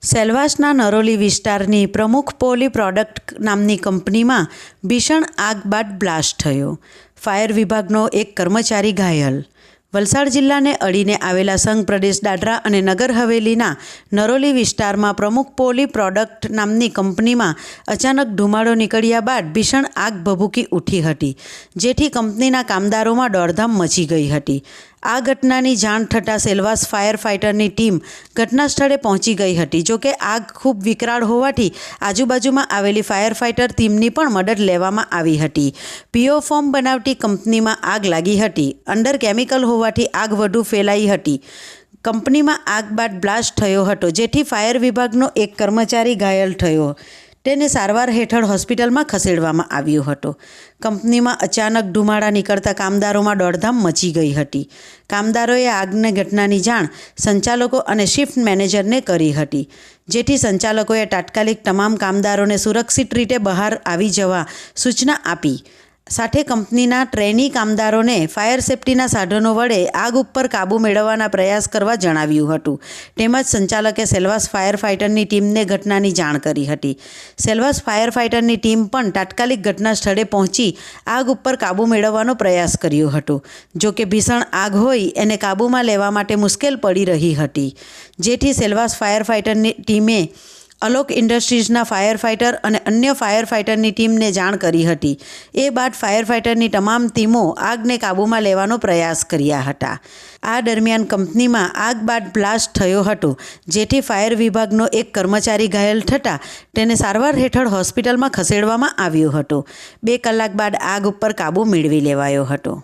સેલવાસના નરોલી વિસ્તારની પ્રમુખ poly product નામની કંપનીમાં ભીષણ આગ બાદ બ્લાસ્ટ થયો. ફાયર વિભાગનો એક કર્મચારી ઘાયલ. વલસાડ જિલ્લાને અડીને આવેલા સંઘ પ્રદેશ દાદરા અને નગર હવેલીના નરોલી વિસ્તારમાં પ્રમુખ પોલી પ્રોડક્ટ નામની કંપનીમાં અચાનક ધુમાડો નીકળ્યા બાદ ભીષણ આગ ભભૂકી ઉઠી હતી, જેથી કંપનીના કામદારોમાં દોડધામ મચી ગઈ હતી. આ ઘટનાની જાણ થતાં સેલવાસ ફાયર ફાઇટરની ટીમ ઘટના સ્થળે પહોંચી ગઈ હતી. જોકે આગ ખૂબ વિકરાળ હોવાથી આજુબાજુમાં આવેલી ફાયર ફાઇટર ટીમની પણ મદદ લેવામાં આવી હતી. પીઓ ફોર્મ બનાવતી કંપનીમાં આગ લાગી હતી. અંદર કેમિકલ હોવાથી આગ વધુ ફેલાઈ હતી. કંપનીમાં આગ બાદ બ્લાસ્ટ થયો હતો, જેથી ફાયર વિભાગનો એક કર્મચારી ઘાયલ થયો. તેને સારવાર હેઠળ હોસ્પિટલમાં ખસેડવામાં આવ્યો હતો. કંપનીમાં અચાનક ધુમાડા નીકળતા કામદારોમાં દોડધામ મચી ગઈ હતી. કામદારોએ આગની ઘટનાની જાણ સંચાલકો અને શિફ્ટ મેનેજરને કરી હતી, જેથી સંચાલકોએ તાત્કાલિક તમામ કામદારોને સુરક્ષિત રીતે બહાર આવી જવા સૂચના આપી. સાથે કંપનીના ટ્રેની કામદારોને ફાયર સેફ્ટીના સાધનો વડે આગ ઉપર કાબૂ મેળવવાના પ્રયાસ કરવા જણાવ્યું હતું. તેમજ સંચાલકે સેલવાસ ફાયર ફાઇટરની ટીમને ઘટનાની જાણ કરી હતી. સેલવાસ ફાયર ફાઇટરની ટીમ પણ તાત્કાલિક ઘટના સ્થળે પહોંચી આગ ઉપર કાબૂ મેળવવાનો પ્રયાસ કર્યો હતો. જોકે ભીષણ આગ હોય એને કાબૂમાં લેવા માટે મુશ્કેલ પડી રહી હતી, જેથી સેલવાસ ફાયર ફાઇટરની ટીમે અલોક ઇન્ડસ્ટ્રીઝના ફાયર ફાઇટર અને અન્ય ફાયર ફાઇટરની ટીમને જાણ કરી હતી. એ બાદ ફાયર ફાઇટરની તમામ ટીમો આગને કાબૂમાં લેવાનો પ્રયાસ કર્યા હતા. આ દરમિયાન કંપનીમાં આગ બાદ બ્લાસ્ટ થયો હતો, જેથી ફાયર વિભાગનો એક કર્મચારી ઘાયલ થતાં તેને સારવાર હેઠળ હોસ્પિટલમાં ખસેડવામાં આવ્યો હતો. 2 કલાક બાદ આગ ઉપર કાબૂ મેળવી લેવાયો હતો.